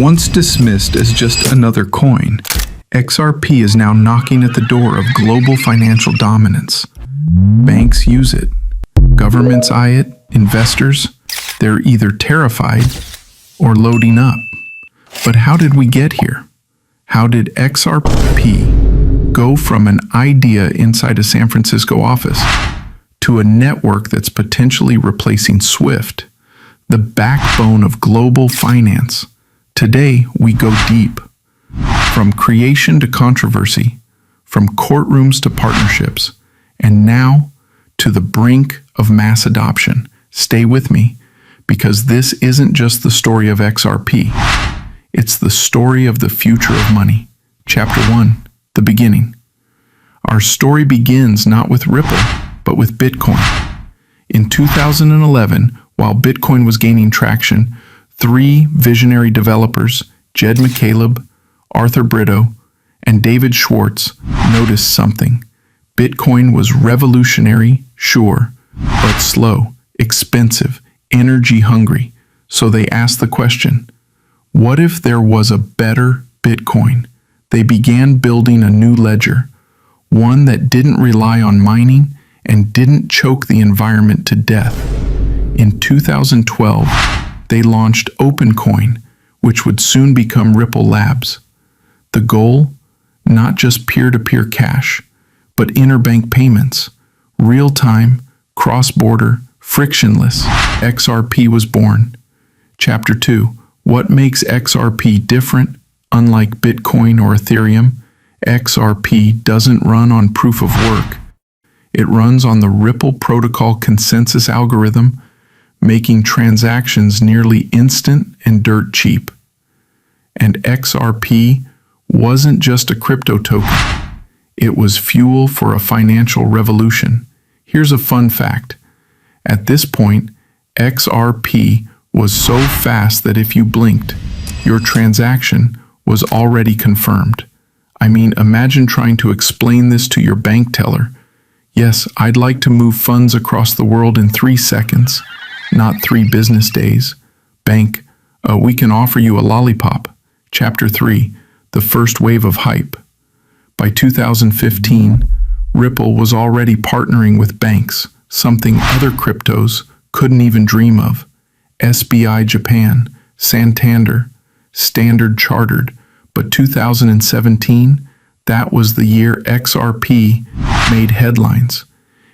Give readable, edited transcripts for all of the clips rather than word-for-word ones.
Once dismissed as just another coin, XRP is now knocking at the door of global financial dominance. Banks use it. Governments eye it. Investors, they're either terrified or loading up. But how did we get here? How did XRP go from an idea inside a San Francisco office to a network that's potentially replacing SWIFT, the backbone of global finance? Today, we go deep. From creation to controversy, from courtrooms to partnerships, and now to the brink of mass adoption. Stay with me, because this isn't just the story of XRP. It's the story of the future of money. Chapter 1, the beginning. Our story begins not with Ripple, but with Bitcoin. In 2011, while Bitcoin was gaining traction, three visionary developers, Jed McCaleb, Arthur Brito, and David Schwartz, noticed something. Bitcoin was revolutionary, sure, but slow, expensive, energy-hungry. So they asked the question, what if there was a better Bitcoin? They began building a new ledger, one that didn't rely on mining and didn't choke the environment to death. In 2012, they launched OpenCoin, which would soon become Ripple Labs. The goal? Not just peer-to-peer cash, but interbank payments, real-time, cross-border, frictionless. XRP was born. Chapter 2. What makes XRP different? Unlike Bitcoin or Ethereum, XRP doesn't run on proof of work. It runs on the Ripple protocol consensus algorithm, making transactions nearly instant and dirt cheap. And XRP wasn't just a crypto token. It was fuel for a financial revolution. Here's a fun fact. At this point, XRP was so fast that if you blinked, your transaction was already confirmed. I mean, imagine trying to explain this to your bank teller. Yes, I'd like to move funds across the world in 3 seconds, not 3 business days. Bank, we can offer you a lollipop. Chapter 3, the first wave of hype. By 2015, Ripple was already partnering with banks, something other cryptos couldn't even dream of. SBI Japan, Santander, Standard Chartered. But 2017, that was the year XRP made headlines.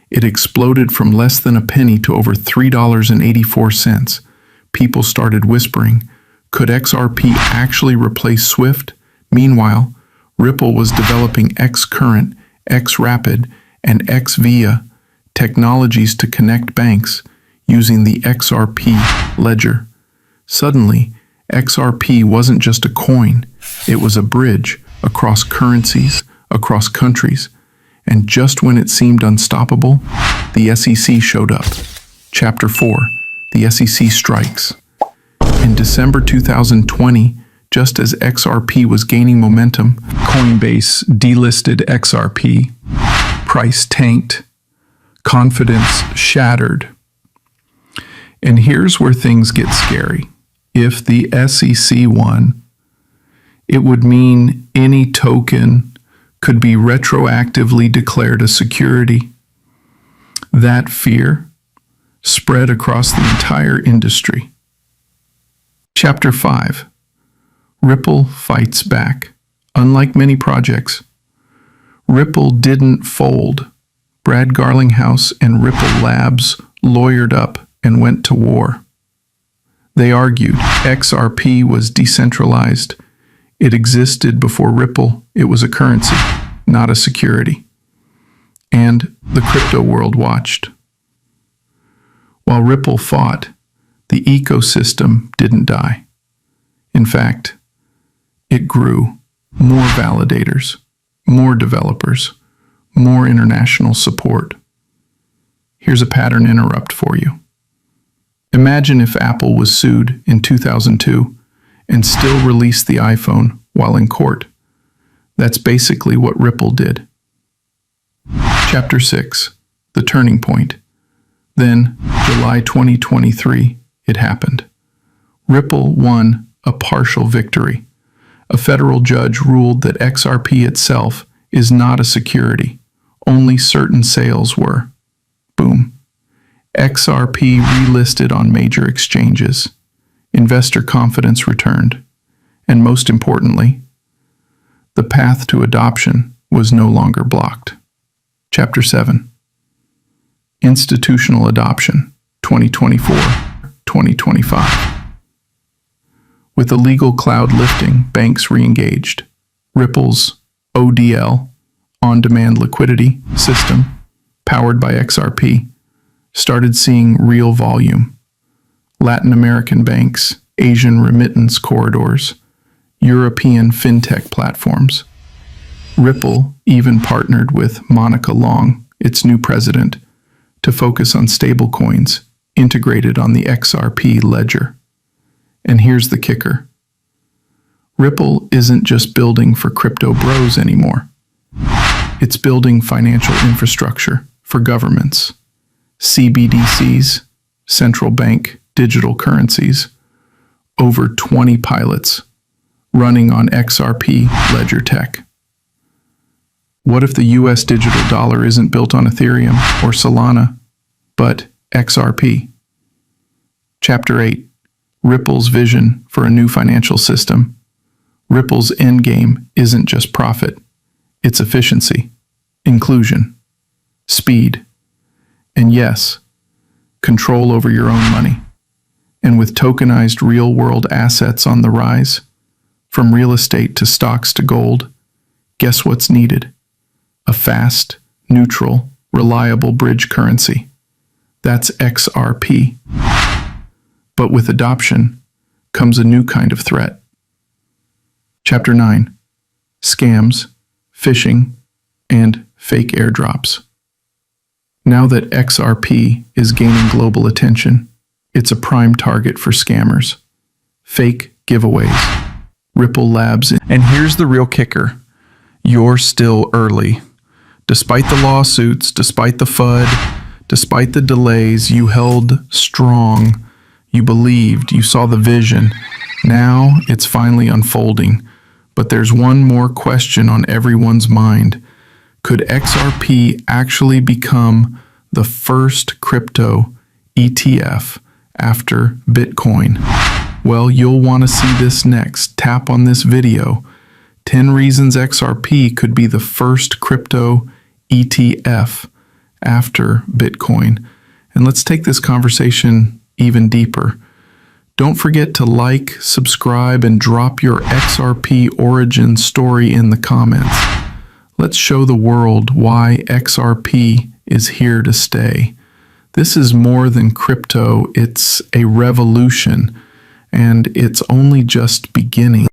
It exploded from less than a penny to over $3.84. People started whispering, could XRP actually replace SWIFT? Meanwhile, Ripple was developing X-Current, X-Rapid, and X-Via technologies to connect banks using the XRP ledger. Suddenly, XRP wasn't just a coin, it was a bridge across currencies, across countries. And just when it seemed unstoppable, the SEC showed up. Chapter 4, the SEC strikes. In December 2020, just as XRP was gaining momentum, Coinbase delisted XRP, price tanked, confidence shattered. And here's where things get scary. If the SEC won, it would mean any token could be retroactively declared a security. That fear spread across the entire industry. Chapter 5. Ripple fights back. Unlike many projects, Ripple didn't fold. Brad Garlinghouse and Ripple Labs lawyered up and went to war. They argued XRP was decentralized. It existed before Ripple. It was a currency, not a security. And the crypto world watched. While Ripple fought, the ecosystem didn't die. In fact, it grew. More validators, more developers, more international support. Here's a pattern interrupt for you. Imagine if Apple was sued in 2002 and still released the iPhone while in court. That's basically what Ripple did. Chapter 6, the turning point. Then, July 2023, it happened. Ripple won a partial victory. A federal judge ruled that XRP itself is not a security. Only certain sales were. Boom. XRP relisted on major exchanges. Investor confidence returned. And most importantly, the path to adoption was no longer blocked. Chapter 7. Institutional Adoption, 2024-2025. With illegal cloud lifting, banks re-engaged. Ripple's ODL, on-demand liquidity system, powered by XRP, started seeing real volume. Latin American banks, Asian remittance corridors, European fintech platforms. Ripple even partnered with Monica Long, its new president, to focus on stablecoins integrated on the XRP ledger. And here's the kicker. Ripple isn't just building for crypto bros anymore. It's building financial infrastructure for governments, CBDCs, central bank digital currencies, over 20 pilots running on XRP ledger tech. What if the US digital dollar isn't built on Ethereum or Solana, but XRP? Chapter 8. Ripple's vision for a new financial system. Ripple's endgame isn't just profit, it's efficiency, inclusion, speed, and yes, control over your own money. And with tokenized real-world assets on the rise, from real estate to stocks to gold, guess what's needed? A fast, neutral, reliable bridge currency. That's XRP. But with adoption comes a new kind of threat. Chapter 9. Scams, phishing, and fake airdrops. Now that XRP is gaining global attention, it's a prime target for scammers. Fake giveaways, Ripple Labs, and here's the real kicker. You're still early. Despite the lawsuits, despite the FUD, despite the delays, you held strong. You believed, you saw the vision. Now it's finally unfolding. But there's one more question on everyone's mind. Could XRP actually become the first crypto ETF after Bitcoin? Well, you'll want to see this next. Tap on this video. 10 reasons XRP could be the first crypto ETF after Bitcoin. And let's take this conversation even deeper. Don't forget to like, subscribe, and drop your XRP origin story in the comments. Let's show the world why XRP is here to stay. This is more than crypto, it's a revolution, and it's only just beginning.